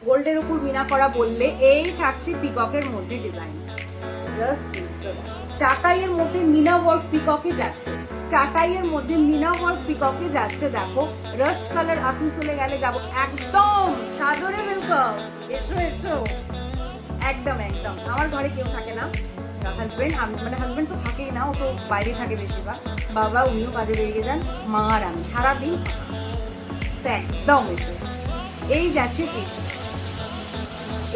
গোল্ডের উপর মিনা করা বললে এই থাকছে পিককের মধ্যে ডিজাইন। জাস্ট চাটাইয়ের মধ্যে মিনা ওয়ার্ক পিককে যাচ্ছে, চাটাইয়ের মধ্যে মিনা ওয়ার্ক পিককে যাচ্ছে। দেখো রাস্ট কালার আসুন চলে গেলে যাবো একদম সাদরে ওয়েলকাম, এসো এসো। একদম একদম আমার ঘরে কেউ থাকে না, হাজবেন্ড, আমি মানে হাজবেন্ড তো থাকেই না, ও তো বাইরে থাকে বেশিরভাগ, বাবা উনিও কাজে বেরিয়ে যান, মা আর আমি সারাদিন তো একদম এসো। এই যাচ্ছে পিস,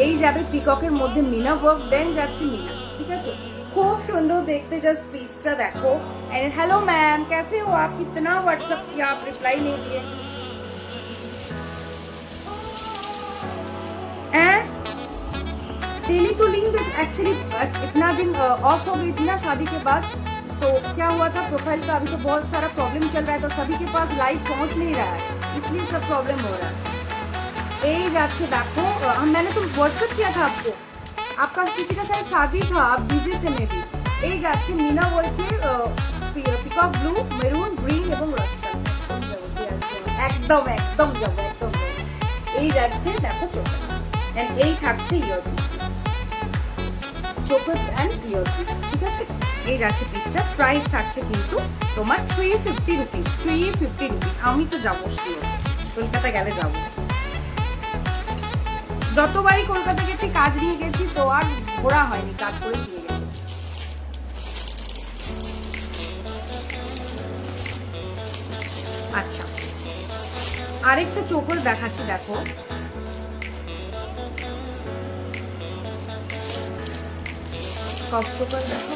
এই যাবে পিককের মধ্যে মিনা ওয়ার্ক, দেন যাচ্ছে মিনা, ঠিক আছে খুব সুন্দর দেখতে। জাস্ট পিসটা দেখো। एंड हेलो मैम कैसे हो आप, कितना व्हाट्सएप किया आप रिप्लाई नहीं दिए हैं? डेली तो लिंक एक्चुअली इतना दिन ऑफ हो गई थी ना शादी के बाद, तो क्या हुआ था प्रोफाइल का अभी तो बहुत सारा प्रॉब्लम चल रहा है, तो सभी के पास लाइव पहुंच नहीं रहा है, इसलिए सब प्रॉब्लम हो रहा है। এই যাচ্ছে দেখো, मैंने तो व्हाट्सएप किया था आपको, आपका किसी का शायद शादी था, आप बिजी थे मे बी। এই যাচ্ছে মিনা ওয়ার্কের পিকক ব্লু, মেরুন, গ্রিন এবং রাস্ট কালার, একদম একদম যাবো একদম। এই যাচ্ছে দেখো চোকার, এন্ড এই থাকছে ইয়ারপিস, চোকার এন্ড ইয়ারপিস, ঠিক আছে। এই যাচ্ছে পিসটা, প্রাইস থাকছে কিন্তু তোমার 350 রুপিস, 350 রুপিস। আমি তো যাবো শিওর, কলকাতা গেলে যাবো, যতবারই কলকাতা গেছি কাজ নিয়ে গেছি তো আর ঘোরা হয়নি, কাজ করে দিয়ে গেছি। আচ্ছা আরেকটা চোকার দেখাচ্ছি, দেখো কপ চোকার দেখো,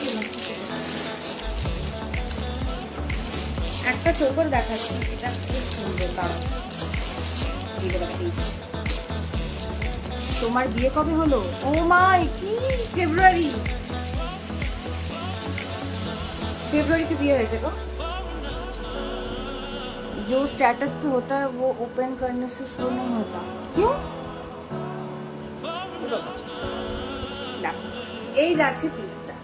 একটা চোকার দেখাচ্ছি, এটা খুব সুন্দর, দাঁড়াও তোমার বিয়ে কবে হলো? ও মাই কি ফেব্রুয়ারি, ফেব্রুয়ারিতে বিয়ে হয়েছে গো। जो स्टेटस पे होता है वो ओपन करने से शो नहीं होता, क्यों? এই যাচ্ছে পিসটা,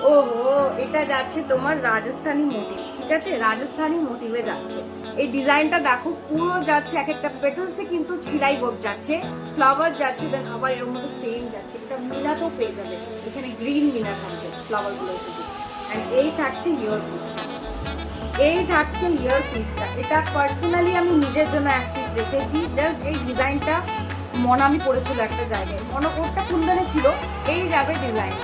ওহো এটা যাচ্ছে তোমার রাজস্থানী মোটিভ, ঠিক আছে রাজস্থানী মোটিভে যাচ্ছে। এই ডিজাইনটা দেখো পুরো যাচ্ছে, এক একটা পেটালসে কিন্তু ছিলাই ওয়ার্ক যাচ্ছে, ফ্লাওয়ার যাচ্ছে, দেন আবার এর মধ্যে সেম যাচ্ছে। এটা মিনাতেও পেয়ে যাবে, এখানে গ্রিন মিনা থাকবে ফ্লাওয়ার গুলো, এন্ড এই থাকছে ইয়ার পিসটা, এই থাকছে ইয়ার পিসটা। এটা পার্সোনালি আমি নিজের জন্য এক পিস রেখেছি, জাস্ট এই ডিজাইনটা মনামি পড়েছিল একটা জায়গায়, মনে ওরটা কুন্দনে ছিল। এই যাবে ডিজাইন,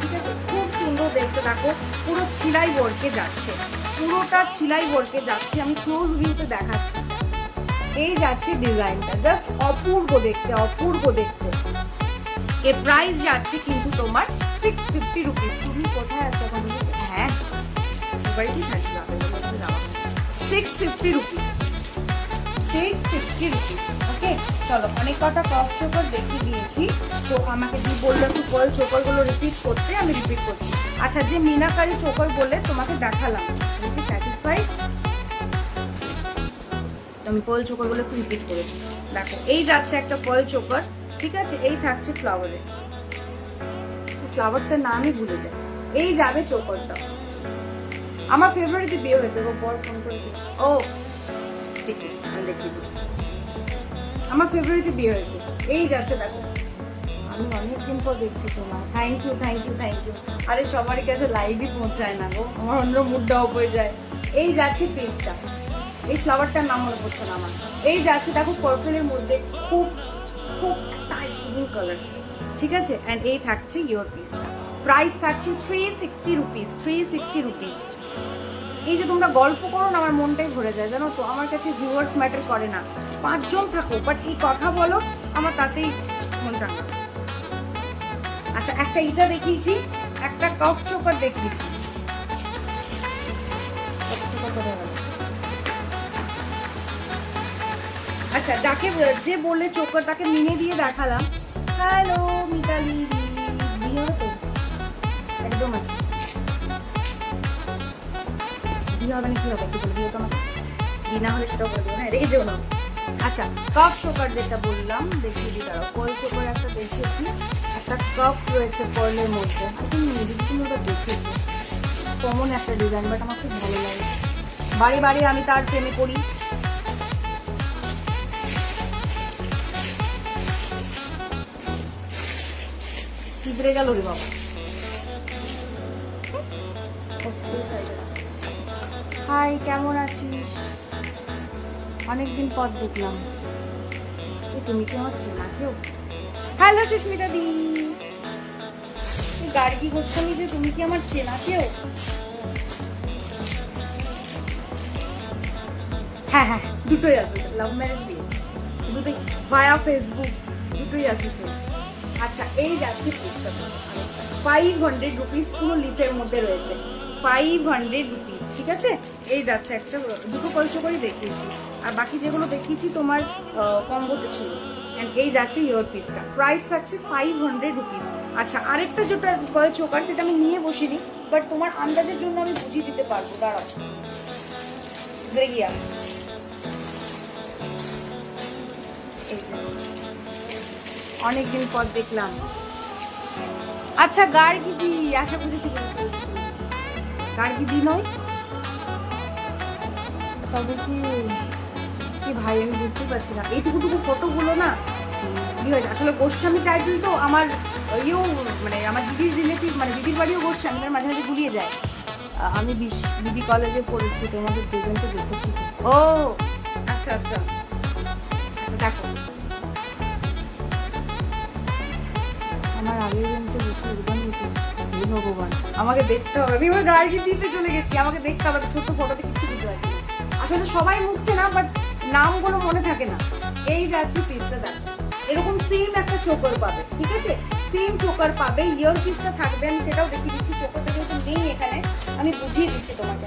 ঠিক আছে খুব সুন্দর দেখতে, দেখো পুরো ছিলাই ওয়ার্কে যাচ্ছে, পুরোটা ছিলাই ওয়ার্কে যাচ্ছে। আমি ক্লোজ ভিউতে দেখাচ্ছি, এই যাচ্ছে ডিজাইনটা, জাস্ট অপূর্ব দেখতে, অপূর্ব দেখতে। এর প্রাইস যাচ্ছে কিন্তু তোমার 650 রুপিস। তুমি কোথায় আছো এখন? হ্যাঁ বাড়িতেই থাকি, 650 রুপিস, 650 রুপিস। ওকে চলো, অনেক কটা ক্রস চোকার দেখিয়ে দিয়েছি, তো আমাকে দিয়ে বললো একটু পল চোকারগুলো রিপিট করতে, আমি রিপিট করছি। আচ্ছা যে মিনাকারি চোকার বলে তোমাকে দেখালাম, তুমি কি স্যাটিসফাইড? আমি পল চোকারগুলো একটু রিপিট করেছি। দেখো এই যাচ্ছে একটা পল চোকার, ঠিক আছে এই থাকছে ফ্লাওয়ারে, ফ্লাওয়ারটার নামই ভুলে যায়। এই যাবে চোকারটা, আমার ফেব্রুয়ারিতে বিয়ে হয়েছে, ও বর ফোন করেছিল, ও ঠিক ঠিক আমি দেখিয়ে দিই, আমার ফেব্রুয়ারিতে বিয়ে হয়েছে। এই যাচ্ছে দেখো, আমি অনেকদিন পর দেখছি তোমার, thank you thank you thank you. আরে সবারই কাছে লাইভই পৌঁছায় না গো, আমার অন্য মুডটা অফ হয়ে যায়। এই যাচ্ছে পিসটা, এই ফ্লাওয়ারটার নাম মনে পড়ছে না আমার। এই যাচ্ছে দেখো পার্পলের মধ্যে, খুব খুব নাইস গ্রিন কালার, ঠিক আছে অ্যান্ড এই থাকছে ইয়োর পিসটা, প্রাইস থাকছে 360 রুপিস, 360 রুপিস। এই যে তোমরা গল্প করো না, আমার মনটাই ভরে যায় জানো তো, আমার কাছে ভিউয়ার্স ম্যাটার করে না, 5 জন থাকো বাট এই কথা বলো, আমার তাতেই মন টাঙ্গা। আচ্ছা একটা ইটা দেখিয়েছি, একটা কফ চোকার দেখিয়েছি, আচ্ছা যাকে যে বললে চোকার তাকে মিনে দিয়ে দেখালাম। হ্যালো মিতালি, বিয়ে হবে তো? একদম আছে, বিয়ে হবে না কি হবে একটু বলে দিও তো আমাকে, বিয়ে না হলে সেটাও বলে দিও, হ্যাঁ রেখে যেও না। আচ্ছা কাপ চোকার যেটা বললাম দেখিয়ে দিই, দাঁড়াও পল চোকার একটা দেখিয়েছি, একটা কাপ রয়েছে পর্লের মধ্যে, এখন মেডিসিন ওটা দেখিয়েছি, কমন একটা ডিজাইন বাট আমার খুব ভালো লাগে, বাড়ি বাড়ি আমি তার প্রেমে পড়ি। ছেড়ে গেল রে বাবা। হাই, কেমন আছিস? অনেকদিন পর দেখলাম। তুমি কি আমার চেনা কেউ? হ্যালো সুস্মিতা দি, গার্গী গোস্বামী যে, তুমি কি আমার চেনা কেউ? হ্যাঁ হ্যাঁ, দুটোই আছে, লাভ ম্যারেজ বিয়ে দুটোই, ভায়া ফেসবুক দুটোই আছে। আচ্ছা, এই যাচ্ছে পিসটা 500 রুপিস, পুরো লিফের মধ্যে রয়েছে 500 রুপিস, ঠিক আছে? এই যাচ্ছে একটা, দুটো কলসো করে দেখিয়েছি, আর বাকি যেগুলো দেখিয়েছি তোমার কম্বোতে ছিল। অ্যান্ড এই যাচ্ছে ইয়ার পিসটা, প্রাইস থাকছে 500 রুপিস। আচ্ছা, আরেকটা যেটা কয়েল চোকার, সেটা আমি নিয়ে বসিনি, বাট তোমার আন্দাজের জন্য আমি বুঝিয়ে দিতে পারবো, দাঁড়াও। দেখিয়া অনেকদিন পর দেখলাম। আচ্ছা, গার্গী দি, আশা বুঝেছি গার্গী দি নয়, তবে কি ভাই আমি বুঝতে পারছি না, এইটুকুটুকু ফটোগুলো না কি হয়েছে আসলে। গোস্বামী টাইটেল তো আমার ইয়েও, মানে আমার দিদির রিলেটিভ, মানে দিদির বাড়িও গোস্বামী, মাঝে মাঝে গুলিয়ে যায়। আমি বিবি কলেজে পড়েছি, তোমাদের দুজনকে দেখেছি। ও আচ্ছা আচ্ছা আচ্ছা, দেখো আমার আগের বেঞ্চে বসে একদম ভগবান, আমাকে দেখতে হবে। আমি গার্গী দিতে চলে গেছি, আমাকে দেখতে হবে, ছোট্ট ফটোতে কিছু বুঝতে পারছি আসলে, সবাই মুখছে না, বাট নামগুলো মনে থাকে না। এই যাচ্ছে পিসটা, দেখো এরকম সেম একটা চোকার পাবে, ঠিক আছে? সেম চোকার পাবে, ইয়ার পিসটা থাকবে, আমি সেটাও দেখিয়ে দিচ্ছি। চোকারটা যেহেতু নেই এখানে, আমি বুঝিয়ে দিচ্ছি তোমাকে।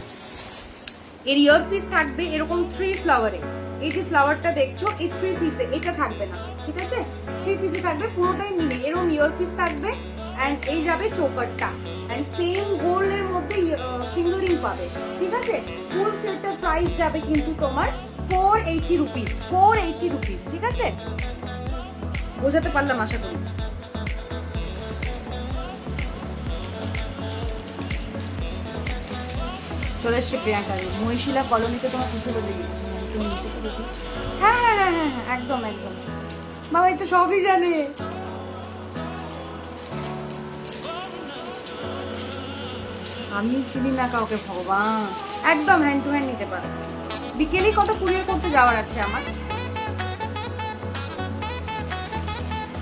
এর ইয়ার পিস থাকবে এরকম 3 ফ্লাওয়ারে, এই যে ফ্লাওয়ারটা দেখছো, এই 3 পিসে এটা থাকবে না, ঠিক আছে? 3 পিসে থাকবে, পুরোটাই মিলে এরকম ইয়ার পিস থাকবে। অ্যান্ড এই যাবে চোকারটা, অ্যান্ড সেম গোল্ডের মধ্যে ফিঙ্গারিং পাবে, ঠিক আছে? ফুল সেটটার প্রাইস যাবে কিন্তু তোমার 480 রুপিস, 480 রুপিস, ঠিক আছে? বোঝাতে পারলাম আশা করি। চলে এসছে প্রিয়াঙ্কা, মহিশিলা কলোনিতে তোমার কিছু বলে গেছি। হ্যাঁ হ্যাঁ হ্যাঁ হ্যাঁ, একদম একদম, বাবা এই তো সবই জানে। আমি চিনি না কাউকে, ভগবান। একদম হ্যান্ড টু হ্যান্ড নিতে পারো। বিকেলে কত কুরিয়ার করতে যাওয়ার আছে আমার।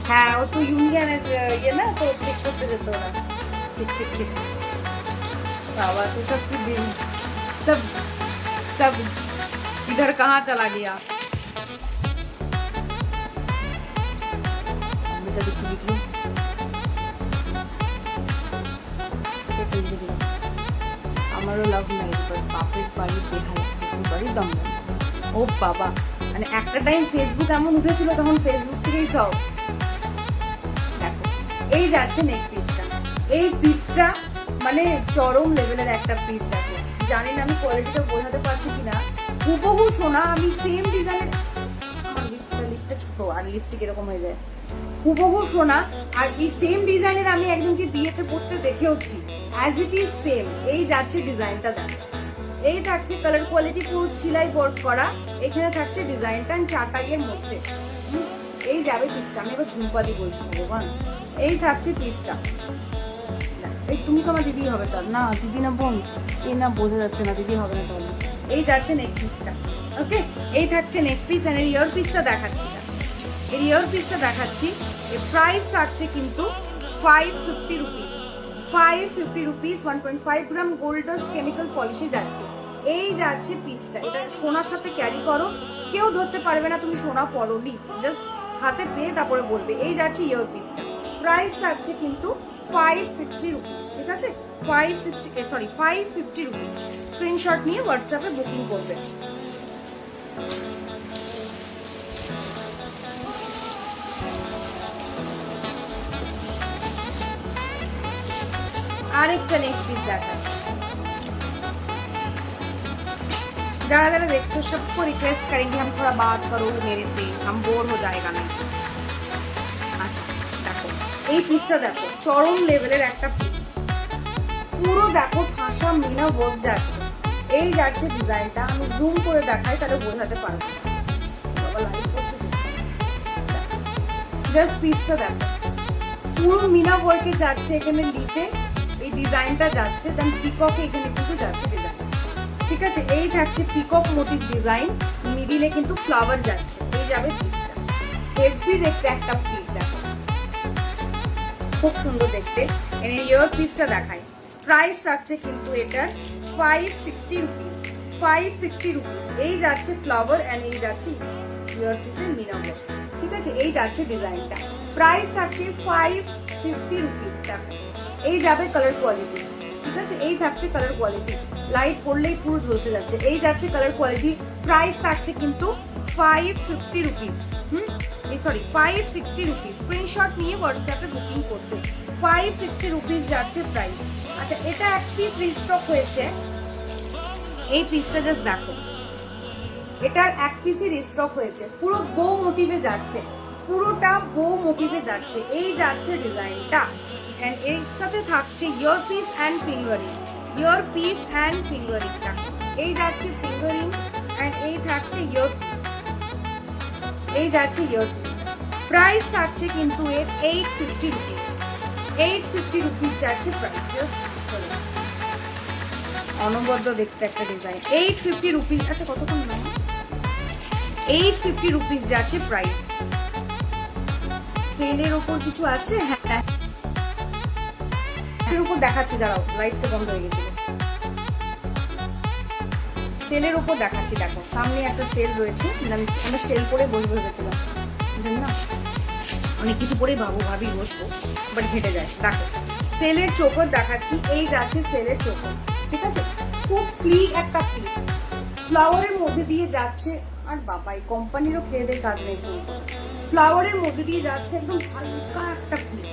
হ্যাঁ, ও তো ইউনিয়নের ইয়ে না, তো চেক করতে যেত ওরা। ঠিক ঠিক ঠিক, बाबा तो सब की दिन सब सब इधर कहाँ चला गया। আমারও লাভ নাই, বাপের বাড়ি বেহাল, বাড়ি দম। ও বাবা, মানে একটা টাইম ফেসবুক এমন উঠেছিল, তখন ফেসবুক থেকেই সব। দেখো এই যাচ্ছে নেক পিসটা, এই পিসটা মানে চরম লেভেলের একটা পিস। দেখো, জানি না আমি কোয়ালিটিটা বোঝাতে পারছি কিনা, হুবহু সোনা, আমি সেম ডিজাইনের, আমার লিপটা ছোট আর লিপস্টিক এরকম হয়ে যায়, হুবহু সোনা। আর এই সেম ডিজাইনের আমি একজনকে বিয়েতে পড়তে দেখেওছি, অ্যাজ ইট ইজ সেম। এই যাচ্ছে ডিজাইনটা, দেখো এই থাকছে কালার কোয়ালিটি পুরো ছিলাই ওয়ার্ক করা, এখানে থাকছে ডিজাইনটা চাটাইয়ের মধ্যে। এই যাবে পিসটা, আমি এবার ঝুমপাদি বলছি, ভগবান। এই থাকছে পিসটা। এই তুমি তো আমার দিদি হবে, তার না দিদি না বোন, এই না বোঝা যাচ্ছে না, দিদি হবে না তাহলে। এই যাচ্ছে নেক পিসটা, ওকে? এই থাকছে নেক পিস, আর এর ইয়ার পিসটা দেখাচ্ছি না, এর ইয়ার পিসটা দেখাচ্ছি। এর প্রাইস থাকছে কিন্তু 550 rupees, 550 rupees. 1.5 gram gold dust chemical পলিশে যাচ্ছে। এই যাচ্ছে পিসটা, এটা সোনার সাথে ক্যারি করো, কেউ ধরতে পারবে না তুমি সোনা পরোনি, জাস্ট হাতে পেয়ে তারপরে বলবে। এই যাচ্ছে ইয়ার পিসটা, প্রাইস থাকছে কিন্তু 560 রুপিস, ঠিক আছে? 550 রুপিস। স্ক্রিনশট নিয়ে হোয়াটসঅ্যাপে বুকিং করবে। আরেকটা নেক্সট পিস দেখায়, जरा जरा देखो, सबको रिक्वेस्ट करेंगे हम थोड़ा बात करो मेरे से, हम बोर हो जाएगा नहीं। আচ্ছা দেখো এই পিসটা, দেখো চরম লেভেলের একটা পিস, পুরো দেখো ঠাসা মিনা ওয়ার্ক যাচ্ছে। এই যাচ্ছে ডিজাইনটা, আমি জুম করে দেখাই তাহলে বোঝাতে পারবো। বাবা লাইভ করছে, জাস্ট পিসটা দেখো, পুরো মিনা ওয়ার্কে যাচ্ছে এখানে লিফে এই ডিজাইনটা যাচ্ছে, দেন পিককে এখানে কিন্তু যাচ্ছে ডিজাইন। ঠিক আছে, এই থাকছে পিকক মোটিভ ডিজাইন, মিডিলে কিন্তু ফ্লাওয়ার যাচ্ছে। এই যাবে পিসটা, হেভি দেখতে একটা পিস, দেখো খুব সুন্দর দেখতে। এর ইয়ার পিসটা দেখাই, প্রাইস থাকছে কিন্তু এটার 560 রুপিস, 560 রুপিস। এই যাচ্ছে ফ্লাওয়ার এন্ড এই যাচ্ছে ইয়ার পিসের মিনা ওয়ার্ক। ঠিক আছে, এই যাচ্ছে ডিজাইনটা, প্রাইস থাকছে 550 রুপিস। দেখো এই যাবে কালার কোয়ালিটি। ঠিক আছে, এই থাকছে কালার কোয়ালিটি, লাইট পড়লেই পুরো ঝলসে যাচ্ছে। এই যাচ্ছে কালার কোয়ালিটি, প্রাইস থাকছে কিন্তু 550 রুপিস। Sorry 560 rupees. স্ক্রিনশট নিয়ে হোয়াটসঅ্যাপে বুকিং করতে, 560 রুপিস যাচ্ছে প্রাইস। আচ্ছা, এটা এক পিস রিস্টক হয়েছে, এই পিসটা জাস্ট দেখো, এটার এক পিসই রিস্টক হয়েছে, পুরো বো মোটিভে যাচ্ছে, পুরোটা বো মোটিভে যাচ্ছে। এই যাচ্ছে ডিজাইনটা এন্ড এর সাথে থাকছে ear piece and fingering, ear piece and ফিঙ্গারিংটা। এই যাচ্ছে ফিঙ্গারিং এন্ড এই থাকছে ইয়ার পিস, এই যাচ্ছে ইয়ার পিস। প্রাইস থাকছে কিন্তু এর 850 রুপিস, 850 রুপিস যাচ্ছে প্রাইস। অনবদ্য দেখতে একটা ডিজাইন, 850 রুপিস। আচ্ছা কতক্ষণ না, 850 রুপিস যাচ্ছে প্রাইস। সেলের ওপর কিছু আছে, হ্যাঁ এর উপর দেখাচ্ছি, দাঁড়াও লাইটটা বন্ধ হয়ে গেছিল। সেলের উপর দেখাচ্ছি, দেখো সামনে একটা সেল রয়েছে, আমরা সেল করে বসে ভেবেছিলাম না, অনেক কিছু পরে ভাবি বসবো, বাট ঘেটে যায়। দেখো সেলের চোখর দেখাচ্ছি, এই যাচ্ছে সেলের চোখর। ঠিক আছে, খুব স্লিক একটা পিস, ফ্লাওয়ারের মধ্যে দিয়ে যাচ্ছে। আর বাবাই কোম্পানিরও খেয়ে দেয় কাজ নেই, ফ্লাওয়ারের মধ্যে দিয়ে যাচ্ছে, একদম হালকা একটা পিস।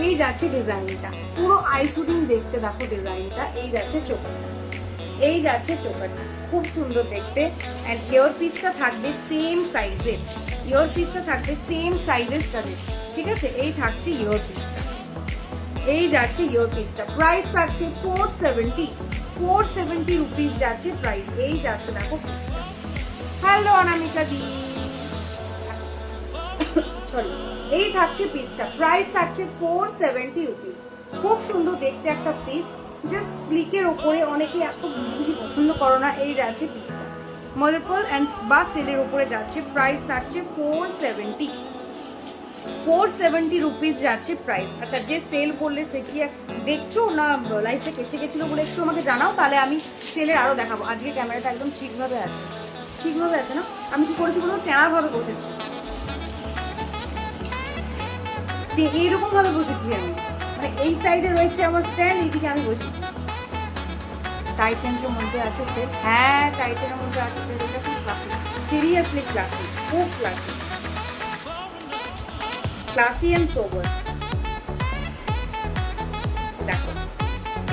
এই যাচ্ছে ডিজাইনটা, পুরো আই শুটিং দেখতে, দেখো ডিজাইনটা। এই যাচ্ছে চোখরটা, এই যাচ্ছে চোখরটা, খুব সুন্দর দেখতে। এন্ড ইয়ার পিসটা থাকবে সেম সাইজের, ইয়ার পিসটা থাকবে সেম সাইজের স্টাডের। ঠিক আছে, এই থাকছে ইয়ার পিসটা, এই যাচ্ছে ইয়ার পিসটা। প্রাইস থাকছে 470 রুপিস যাচ্ছে প্রাইস। এই যাচ্ছে দেখো পিসটা। হ্যালো অনামিকা দি, সরি, এই থাকছে পিসটা, প্রাইস থাকছে 470 রুপিস। খুব সুন্দর দেখতে একটা পিস, জাস্ট স্লিকের ওপরে, অনেকে এত বুঝি পছন্দ করো না। এই যাচ্ছে পিসটা, মাল্টিপল এন্ড বা সেলের ওপরে যাচ্ছে, প্রাইস থাকছে 470 রুপিস যাচ্ছে প্রাইস। আচ্ছা, যে সেল বললে সে কি দেখছো না লাইফে কেসে গেছিল বলে একটু আমাকে জানাও, তাহলে আমি সেলের আরো দেখাবো। আজকে ক্যামেরাটা একদম ঠিকভাবে আছে, ঠিকভাবে আছে না? আমি কি করেছি বলবো, টেনার ভাবে বসেছি, এইরকম ভাবে বসেছি আমি, মানে এই সাইডে রয়েছে আমার স্ট্যান্ড, এইদিকে আমি বসেছি। টাইচেনের মধ্যে আছে সেল, হ্যাঁ টাইচেনের মধ্যে আছে সেল। এটা খুব ক্লাসিক, সিরিয়াসলি ক্লাসিক, খুব ক্লাসিক, ক্লাসি এন্ড সোবার। দেখো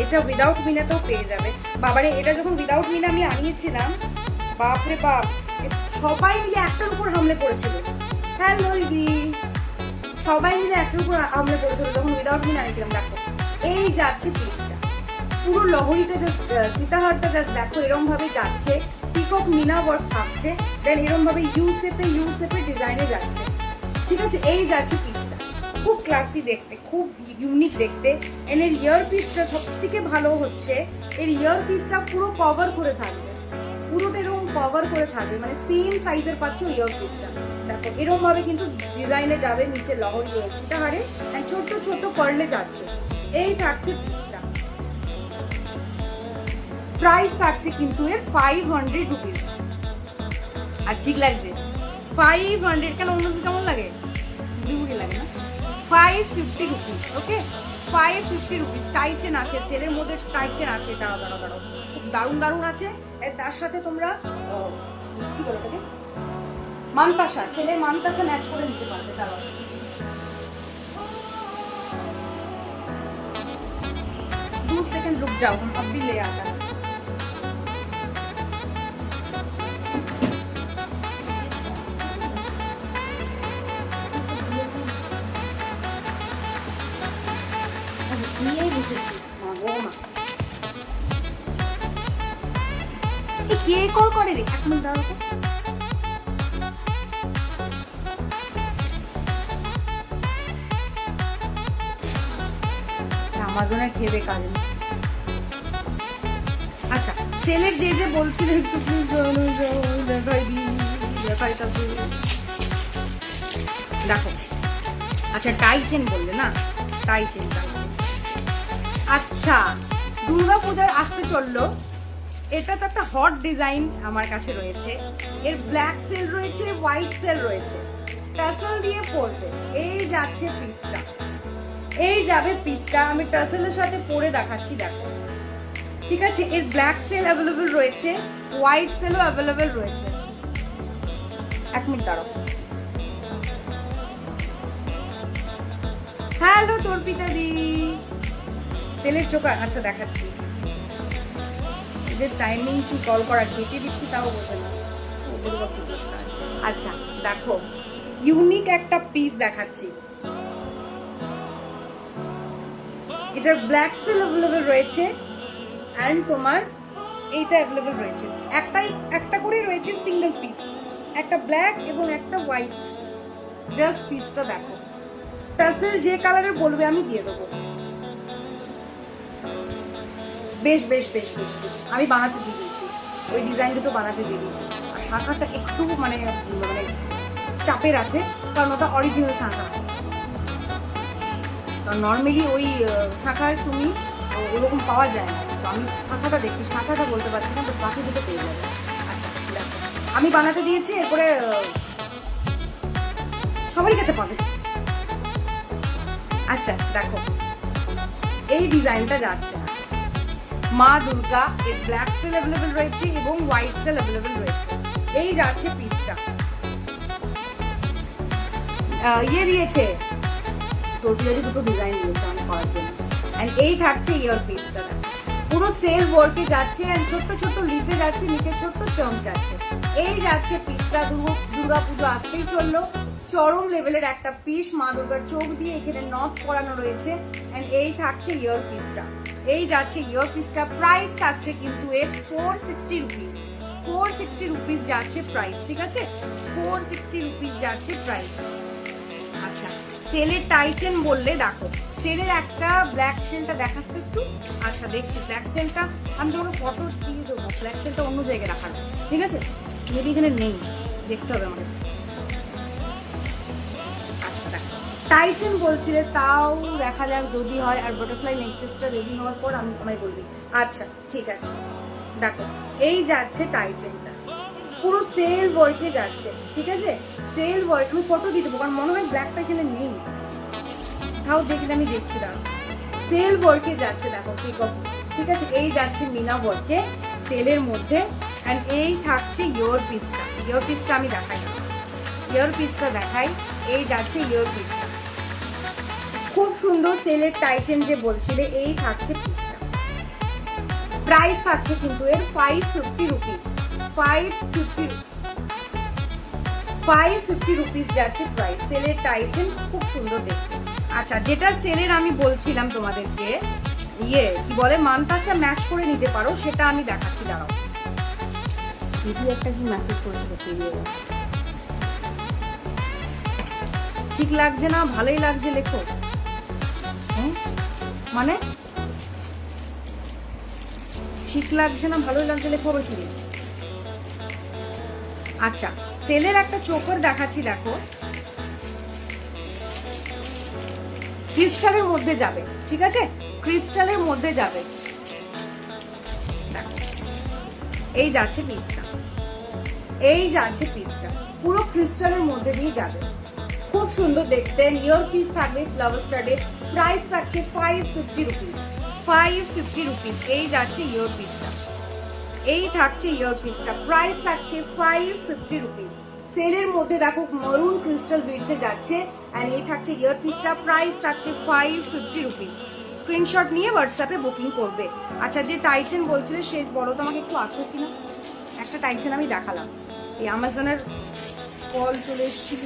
এটা উইদাউট মিনাতেও পেয়ে যাবে। বাবারে, এটা যখন উইদাউট মিনা আমি আনিয়েছিলাম, বাপরে বাপ, সবাই মিলে একটার উপর হামলে পড়েছিল। হ্যালো দিদি, সবাই মিলে একটার উপর হামলে পড়েছিল যখন উইদাউট মিনা আনিয়েছিলাম। দেখো এই যাচ্ছে পিসটা, পুরো লহরিটা জাস্ট, সীতাহারটা জাস্ট দেখো এরম ভাবে যাচ্ছে, পিকক মিনা ওয়ার্ক থাকছে, দেন এরম ভাবে ইউ শেপে ডিজাইনে যাচ্ছে। ঠিক আছে, এই যাচ্ছে পিসটা, খুব ক্লাসি দেখতে, খুব ইউনিক দেখতে। এর ইয়ার পিসটা সব থেকে ভালো হচ্ছে, এর ইয়ার পিসটা পুরো কভার করে থাকবে, পুরোটা এরকম কভার করে থাকবে, মানে সেম সাইজের পাচ্ছ ইয়ার পিসটা। দেখো এরকম ভাবে কিন্তু ডিজাইনে যাবে, নিচে লহরি রয়েছে সীতাহারে, ছোট্ট ছোট্ট পার্লে যাচ্ছে। এই থাকছে পিসটা, প্রাইস থাকছে কিন্তু এর 500 রুপিস। আজ ঠিক লাগছে 500, কেন অন্য কেমন লাগে, বুড়ি লাগে না? 550 রুপিস, ওকে 550 রুপিস। টাইট চেন আছে সেলের মধ্যে, টাইট চেন আছে, দাঁড়াও খুব দারুণ আছে। তার সাথে তোমরা কি বলো ওটাকে, মানতাসা, সেলের মানতাসা ম্যাচ করে নিতে পারবে। দাঁড়াও 2 सेकंड रुक जाओ, हम अब भी ले आता है। কে কল করে রে, এক মিনিট দাঁড়াও তো। আমাজনে খেয়ে কাজ নেই। আচ্ছা, সেলের যে যে বলছিল একটু দেখো। আচ্ছা, টাই চেন বললে না, টাই চেন। আচ্ছা, দুর্গা পূজার আসতে চললো, এটা তো একটা হট ডিজাইন আমার কাছে রয়েছে। এর ব্ল্যাক সেল রয়েছে, হোয়াইট সেল রয়েছে, টাসেল দিয়ে পরবে। এই যাচ্ছে পিসটা, এই যাবে পিসটা। আমি টাসেলের সাথে পরে দেখাচ্ছি, দেখো। ঠিক আছে, এর ব্ল্যাক সেল অ্যাভেলেবেল রয়েছে, হোয়াইট সেলও অ্যাভেলেবেল রয়েছে। 1 মিনিট দাঁড়াও। হ্যালো তর্পিতা দি, সেলের চোখা। আচ্ছা দেখাচ্ছি, এদের টাইমিং কি কল করা, কেটে দিচ্ছি তাও বোঝে না, ওদের বা কি দোষ কাজ। আচ্ছা দেখো, ইউনিক একটা পিস দেখাচ্ছি। এটার ব্ল্যাক সেল অ্যাভেলেবেল রয়েছে অ্যান্ড তোমার এইটা অ্যাভেলেবেল রয়েছে। একটা করে রয়েছে সিঙ্গেল পিস, একটা ব্ল্যাক এবং একটা হোয়াইট। জাস্ট পিসটা দেখো, টাসেল যে কালারের বলবে আমি দিয়ে দেবো। বেশ বেশ বেশ বেশ বেশ আমি বানাতে দিয়ে দিয়েছি, ওই ডিজাইন দুটো বানাতে দিয়ে দিয়েছি। আর শাখাটা একটু মানে মানে চাপের আছে, কারণ ওটা অরিজিনাল শাখা। কারণ নর্মালি ওই শাখায় তুমি ওরকম পাওয়া যায় না। তো আমি শাখাটা দেখছি, শাখাটা বলতে পারছি না, বাট বাকি দুটো পেয়ে যাবে। আচ্ছা ঠিক আছে, আমি বানাতে দিয়েছি, এরপরে সবারই কাছে পাবে। আচ্ছা দেখো, এই ডিজাইনটা যাচ্ছে মা দুর্গা, এর ব্ল্যাক সেল অ্যাভেলেবেল রয়েছে এবং হোয়াইট সেল অ্যাভেলেবেল রয়েছে। এই যাচ্ছে পিসটা, ইয়ে দিয়েছে তোর পিলারি, দুটো ডিজাইন দিয়েছে আমি করার জন্য। অ্যান্ড এই থাকছে ইয়ার পিসটা, পুরো সেল ওয়ার্কে যাচ্ছে অ্যান্ড ছোট্ট ছোট্ট লিপে যাচ্ছে, নিচে ছোট্ট চম যাচ্ছে। এই যাচ্ছে পিসটা। দুর্গা পুজো আসতেই চললো, চরম লেভেলের একটা পিস। মা দুর্গার চোখ দিয়ে এখানে নথ করানো রয়েছে অ্যান্ড এই থাকছে ইয়ার পিসটা। এই যাচ্ছে ইয়ার পিসটা। প্রাইস থাকছে কিন্তু এর 460 রুপিস। 460 রুপিস যাচ্ছে প্রাইস, ঠিক আছে? 460 রুপিস যাচ্ছে প্রাইস। আচ্ছা, সেলের টাইটেন বললে দেখো, সেলের একটা ব্ল্যাক সেলটা দেখাস তো একটু। আচ্ছা দেখছি, ব্ল্যাক সেলটা আমি তোমাকে ফটো দিয়ে দেবো। ব্ল্যাক সেলটা অন্য জায়গায় রাখা আছে, ঠিক আছে? মেবি এখানে নেই, দেখতে হবে আমাকে। আচ্ছা দেখো, টাইটেন বলছিলে, তাও দেখা যাক যদি হয়। আর বাটারফ্লাই নেকলেসটা রেডি হওয়ার পর আমি আমায় বলবি। আচ্ছা ঠিক আছে, দেখো এই যাচ্ছে টাইটেনটা, পুরো সেল ওয়ার্কে যাচ্ছে, ঠিক আছে? সেল ওয়ার্ক, আমি ফটো দিয়ে দেবো, কারণ মনে হয় ব্ল্যাকটা এখানে নেই। তাও দেখলে আমি দেখছি, দাঁড়ো। সেল ওয়ার্কে যাচ্ছে, দেখো ঠিক আছে? এই যাচ্ছে মিনা ওয়ার্কে সেলের মধ্যে। অ্যান্ড এই থাকছে ইয়োর পিসটা। ইয়োর পিসটা আমি দেখাই, ইয়োর পিসটা দেখাই। এই যাচ্ছে ইয়োর পিসটা, খুব সুন্দর সেলের টাইটেন যে বলছিলে। এই থাকছে পিসটা। প্রাইস থাকছে কিন্তু এর 550 রুপিস। 550 রুপিস যাচ্ছে প্রাইস। সেলের টাইটেন খুব সুন্দর দেখতে। আচ্ছা, যেটা সেলের আমি বলছিলাম তোমাদেরকে, ইয়ে কি বলে, মানতাসা ম্যাচ করে নিতে পারো, সেটা আমি দেখাচ্ছি, দাঁড়াও। দিদি একটা কি মেসেজ করেছিল, ঠিক লাগছে না, ভালোই লাগছে লেখো। মানে ঠিক লাগছে না, ভালোই লাগছে লেখো আবার কি? আচ্ছা, সেলের একটা চোকার দেখাচ্ছি, দেখো ক্রিস্টালের মধ্যে যাবে, ঠিক আছে? ক্রিস্টালের মধ্যে যাবে, দেখো এই যাচ্ছে পিসটা। এই যাচ্ছে পিসটা, পুরো ক্রিস্টালের মধ্যে দিয়ে যাবে, খুব সুন্দর দেখতে। ইয়ার পিস থাকবে ফ্লাওয়ার স্টাডে। প্রাইস থাকছে 550 রুপিস। 550 রুপিস। এই যাচ্ছে ইয়ার পিসটা, এই থাকছে ইয়ার পিসটা। প্রাইস থাকছে 550 রুপিস। সেলের মধ্যে দেখো মরুন ক্রিস্টাল বিডসে যাচ্ছে এন্ড এই থাকছে ইয়ার পিসটা। প্রাইস থাকছে 550 রুপিস। স্ক্রিনশট নিয়ে হোয়াটসঅ্যাপে বুকিং করবে। আচ্ছা, যে টাইটেন বলছিলে শেষ বলো তো আমাকে একটু, আছো কিনা? একটা টাইটেন আমি দেখালাম, এই আমাজনের কল চলে এসেছিল,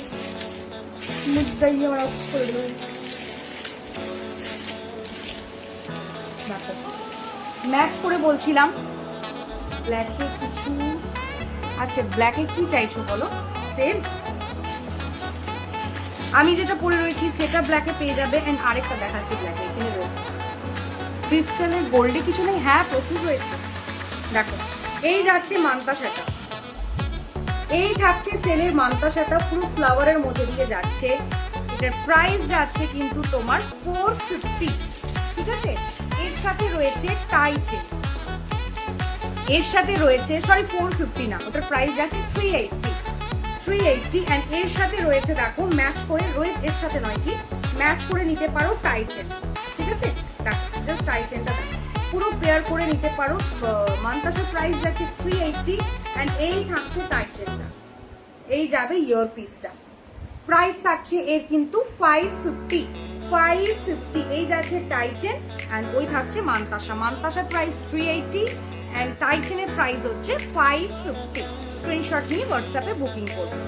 মুদ্রাই আমরা করে দেবো। ম্যাচ করে বলছিলাম ব্ল্যাকে কিছু। আচ্ছা, ব্ল্যাকে কি চাইছো বলো? সেম আমি যেটা পরে রয়েছি সেটা ব্ল্যাকে পেয়ে যাবে। এন্ড আরেকটা দেখাচ্ছি ব্ল্যাকে, এখানে রয়েছে, ক্রিস্টালের গোল্ডে কিছু নেই, হ্যাঁ প্রচুর রয়েছে। দেখো এই যাচ্ছে মান্তাসাটা, এই থাকছে সেলের মান্তাসাটা, পুরো ফ্লাওয়ারের মধ্যে দিয়ে যাচ্ছে। এটার প্রাইস যাচ্ছে কিন্তু তোমার 450, ঠিক আছে। এর সাথে রয়েছে টাই চেন, এর সাথে রয়েছে, সরি 450 না, ওটার প্রাইস যাচ্ছে 380 অ্যান্ড এর সাথে রয়েছে দেখো ম্যাচ করে, রয়েছে এর সাথে নয় ঠিক, ম্যাচ করে নিতে পারো টাই চেন, ঠিক আছে। দেখো জাস্ট টাই চেনটা দেখো, পুরো পেয়ার করে নিতে পারো। মান্তাসার প্রাইস যাচ্ছে 380 অ্যান্ড এই থাকছে টাই চেনটা, এই যাবে ইয়ার পিসটা। প্রাইস থাকছে এর কিন্তু 550, এই যাচ্ছে টাই চেন অ্যান্ড ওই থাকছে মান্তাসা। মান্তাসার প্রাইস 380 অ্যান্ড টাই চেনের প্রাইস হচ্ছে 550। স্ক্রিনশট নিয়ে হোয়াটসঅ্যাপে বুকিং করবে।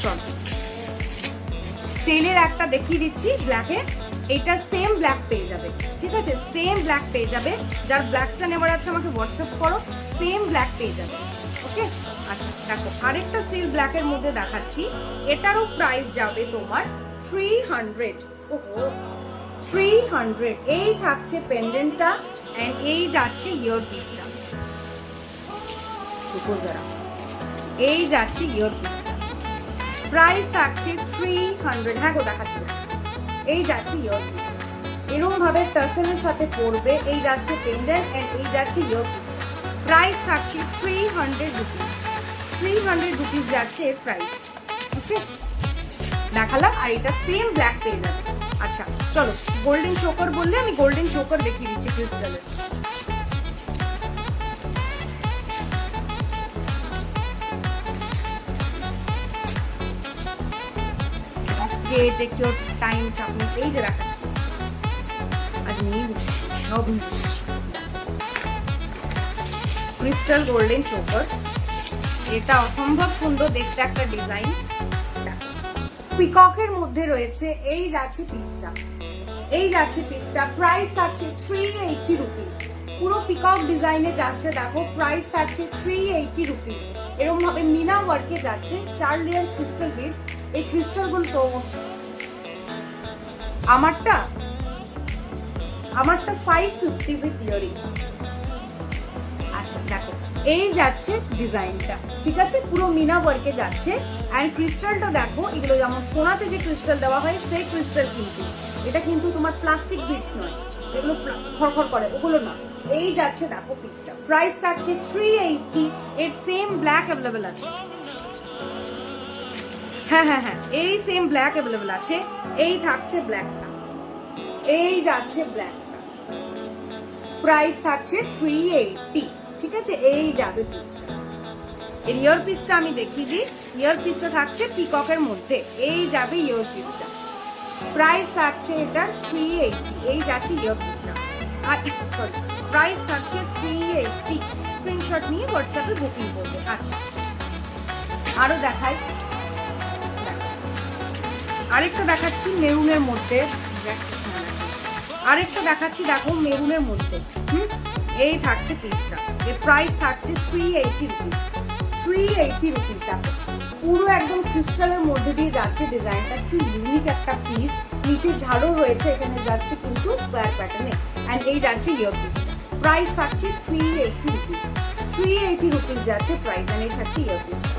চল সেলের একটা দেখিয়ে দিচ্ছি ব্ল্যাকের, এটা সেম ব্ল্যাক পেয়ে যাবে, ঠিক আছে, সেম ব্ল্যাক পেয়ে যাবে। যার ব্ল্যাকটা নেবার আছে আমাকে হোয়াটসঅ্যাপ করো, সেম ব্ল্যাক পেয়ে যাবে, ওকে। আচ্ছা দেখো আরেকটা সেল ব্ল্যাকের মধ্যে দেখাচ্ছি, এটারও প্রাইস যাবে তোমার 300। ওহো 300, এই থাকছে পেন্ডেন্টটা এন্ড এই যাচ্ছে ইয়ার পিসটা, এই যাচ্ছে ইয়ার পিসটা, প্রাইস থাকছে 300। হ্যাঁ গো দেখাচ্ছি, এই যাচ্ছে ইয়ার পিসটা, এরকম ভাবে টাসেলের সাথে পড়বে। এই যাচ্ছে পেন্ডেন্ট এন্ড এই যাচ্ছে ইয়ার পিসটা, প্রাইস থাকছে 300 রুপিস। 300 রুপিস যাচ্ছে এর প্রাইস, ওকে দেখালাম। আর এটা সেম ব্ল্যাক পেয়ে যাবে। আচ্ছা চলো গোল্ডেন চোকার বললে আমি গোল্ডেন চোকার দেখিয়ে দিচ্ছি ক্রিস্টালের। টেক ইউর টাইম চাপনি, এই যে দেখাচ্ছি, আজ নিয়ে বসছি, সব নিয়ে বসছি। ক্রিস্টাল গোল্ডেন চোকার, এটা অসম্ভব সুন্দর দেখতে একটা ডিজাইন। পিককের মধ্যে রয়েছে, এই যাচ্ছে পিসটা, এই যাচ্ছে পিসটা, প্রাইস থাকছে 380 রুপিস। পুরো পিকক ডিজাইনে যাচ্ছে, দেখো প্রাইস থাকছে 380 রুপিস। এরকম ভাবে মিনা ওয়ার্কে যাচ্ছে, 4 লেয়ার ক্রিস্টাল বিটস। এই ক্রিস্টাল গুলো তো আমারটা 550 উইথ ইয়ারিং। আচ্ছা দেখো এই যাচ্ছে ডিজাইনটা, ঠিক আছে, পুরো মিনা ওয়ার্কে যাচ্ছে। এন্ড ক্রিস্টালটা দেখো, এগুলো যেমন সোনাতে যে ক্রিস্টাল দেওয়া হয় সেই ক্রিস্টাল কিন্তু, এটা কিন্তু তোমার প্লাস্টিক বিটস নয় যেগুলো খড়খড় করে, ওগুলো না। এই যাচ্ছে দেখো পিসটা, প্রাইস থাকছে 380। এর সেম ব্ল্যাক অ্যাভেলেবেল আছে, হ্যাঁ হ্যাঁ হ্যাঁ, এই সেম ব্ল্যাক অ্যাভেলেবেল আছে। এই থাকছে ব্ল্যাকটা, এই যাচ্ছে ব্ল্যাকটা, প্রাইস থাকছে 380, ঠিক আছে। এই যাবে পিসটা, এর ইয়ার পিসটা আমি দেখিয়ে দিই। ইয়ার পিসটা থাকছে পিককের মধ্যে, এই যাবে ইয়ার পিসটা, প্রাইস থাকছে এটা 380। এই যাচ্ছে ইয়ার পিসটা, আর সরি প্রাইস থাকছে 380। স্ক্রিনশট নিয়ে হোয়াটসঅ্যাপে বুকিং করবে। আচ্ছা আরো দেখাই, আরেকটা দেখাচ্ছি মেরুনের মধ্যে, আরেকটা দেখাচ্ছি দেখো মেরুনের মধ্যে, এই থাকছে পিসটা, এর প্রাইস থাকছে 380 রুপিস। 380 রুপিস, দেখো পুরো একদম ক্রিস্টালের মধ্যে দিয়ে যাচ্ছে ডিজাইনটা, কি ইউনিক একটা পিস। নিচে ঝাড়ও রয়েছে, এখানে যাচ্ছে কিন্তু স্কোয়ার প্যাটার্নে এন্ড এই যাচ্ছে ইয়ার পিসটা, প্রাইস থাকছে 380 রুপিস। 380 রুপিস যাচ্ছে প্রাইস এন্ড এই থাকছে ইয়ার পিসটা।